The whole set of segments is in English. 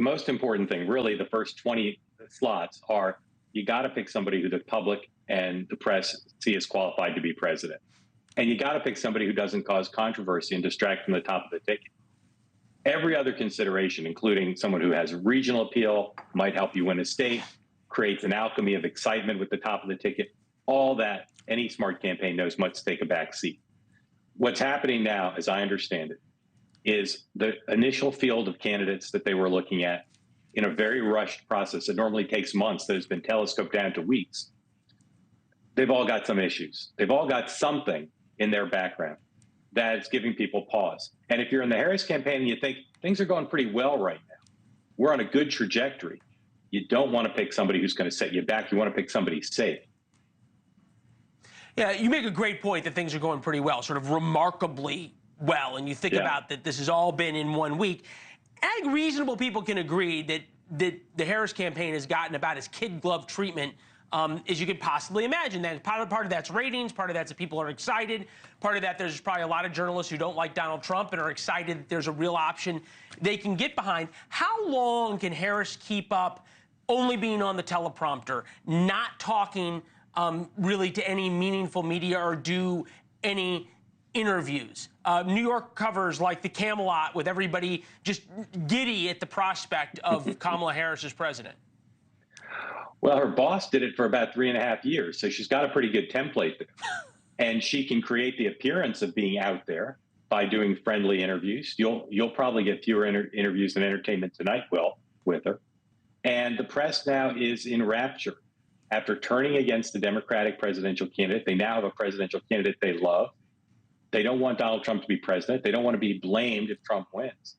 most important thing, really, the first 20 slots are you got to pick somebody who the public and the press see as qualified to be president. And you got to pick somebody who doesn't cause controversy and distract from the top of the ticket. Every other consideration, including someone who has regional appeal, might help you win a state, creates an alchemy of excitement with the top of the ticket, all that any smart campaign knows must take a back seat. What's happening now, as I understand it, is the initial field of candidates that they were looking at in a very rushed process that normally takes months, that has been telescoped down to weeks. They've all got some issues. They've all got something in their background that is giving people pause. And if you're in the Harris campaign and you think things are going pretty well right now, we're on a good trajectory, you don't want to pick somebody who's going to set you back. You want to pick somebody safe. Yeah, you make a great point that things are going pretty well, sort of remarkably well. And you think about that this has all been in 1 week. I think reasonable people can agree that the Harris campaign has gotten about as kid glove treatment as you could possibly imagine. That part of that's ratings, part of that's that people are excited, part of that there's probably a lot of journalists who don't like Donald Trump and are excited that there's a real option they can get behind. How long can Harris keep up only being on the teleprompter, not talking really to any meaningful media or do any interviews? New York covers like the Camelot with everybody just giddy at the prospect of Kamala Harris as president. Well, her boss did it for about 3.5 years, so she's got a pretty good template there. And she can create the appearance of being out there by doing friendly interviews. You'll probably get fewer interviews than Entertainment Tonight will with her. And the press now is in rapture. After turning against the Democratic presidential candidate, they now have a presidential candidate they love. They don't want Donald Trump to be president. They don't want to be blamed if Trump wins.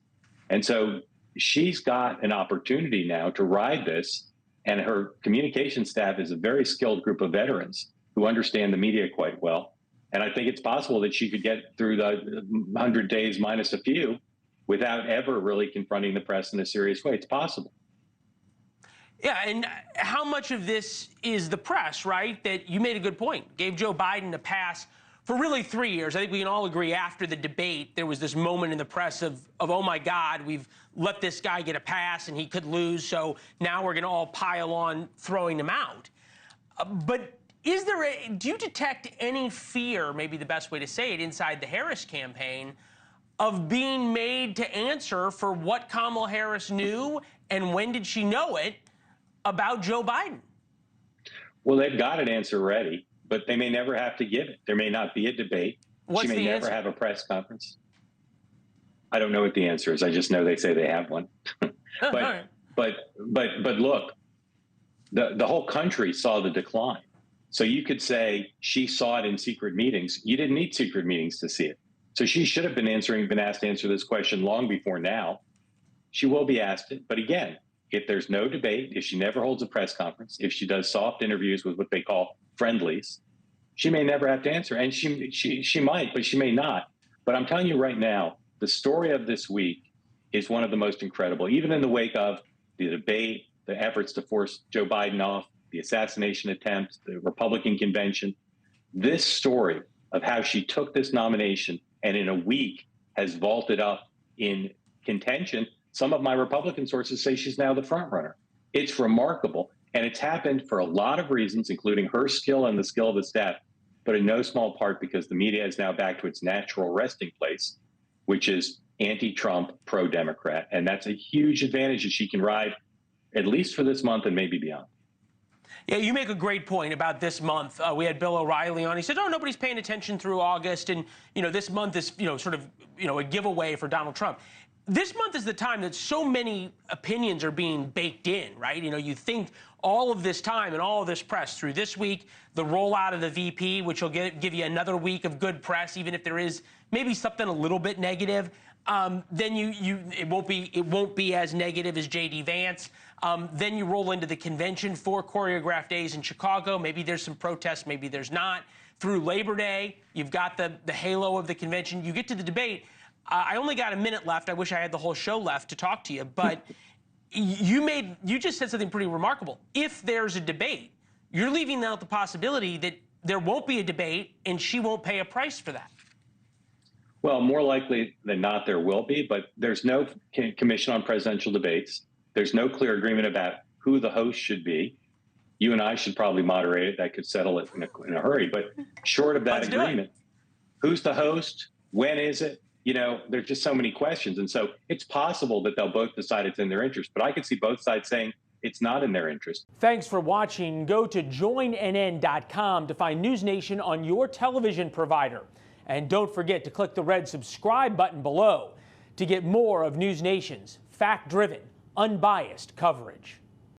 And so she's got an opportunity now to ride this. And her communication staff is a very skilled group of veterans who understand the media quite well. And I think it's possible that she could get through the 100 days minus a few without ever really confronting the press in a serious way. It's possible. Yeah, and how much of this is the press, right? That you made a good point, gave Joe Biden a pass for really 3 years. I think we can all agree after the debate, there was this moment in the press of oh my God, we've let this guy get a pass and he could lose, so now we're gonna all pile on throwing him out. But do you detect any fear, maybe the best way to say it, inside the Harris campaign of being made to answer for what Kamala Harris knew and when did she know it about Joe Biden? Well, they've got an answer ready, but they may never have to give it. There may not be a debate. What's she may never have a press conference. I don't know what the answer is. I just know they say they have one. But look, the whole country saw the decline. So you could say she saw it in secret meetings. You didn't need secret meetings to see it. So she should have been asked to answer this question long before now. She will be asked it. But again, if there's no debate, if she never holds a press conference, if she does soft interviews with what they call friendlies, she may never have to answer. And she might, but she may not. But I'm telling you right now, the story of this week is one of the most incredible, even in the wake of the debate, the efforts to force Joe Biden off, the assassination attempt, the Republican convention. This story of how she took this nomination and in a week has vaulted up in contention. Some of my Republican sources say she's now the front runner. It's remarkable. And it's happened for a lot of reasons, including her skill and the skill of the staff, but in no small part because the media is now back to its natural resting place, which is anti-Trump, pro-Democrat. And that's a huge advantage that she can ride, at least for this month and maybe beyond. Yeah, you make a great point about this month. We had Bill O'Reilly on. He said, oh, nobody's paying attention through August. And, this month is, sort of, a giveaway for Donald Trump. This month is the time that so many opinions are being baked in, right? You think all of this time and all of this press through this week, the rollout of the VP, which will give you another week of good press, even if there is maybe something a little bit negative. Then it won't be as negative as J.D. Vance. Then you roll into the convention, 4 choreographed days in Chicago. Maybe there's some protests, maybe there's not. Through Labor Day, you've got the halo of the convention. You get to the debate. I only got a minute left. I wish I had the whole show left to talk to you, but you just said something pretty remarkable. If there's a debate, you're leaving out the possibility that there won't be a debate and she won't pay a price for that. Well, more likely than not, there will be, but there's no commission on presidential debates. There's no clear agreement about who the host should be. You and I should probably moderate it. That could settle it in a hurry. But short of that agreement, who's the host? When is it? You know, there's just so many questions. And so it's possible that they'll both decide it's in their interest. But I could see both sides saying it's not in their interest. Thanks for watching. Go to joinnn.com to find NewsNation on your television provider. And don't forget to click the red subscribe button below to get more of NewsNation's fact-driven, unbiased coverage.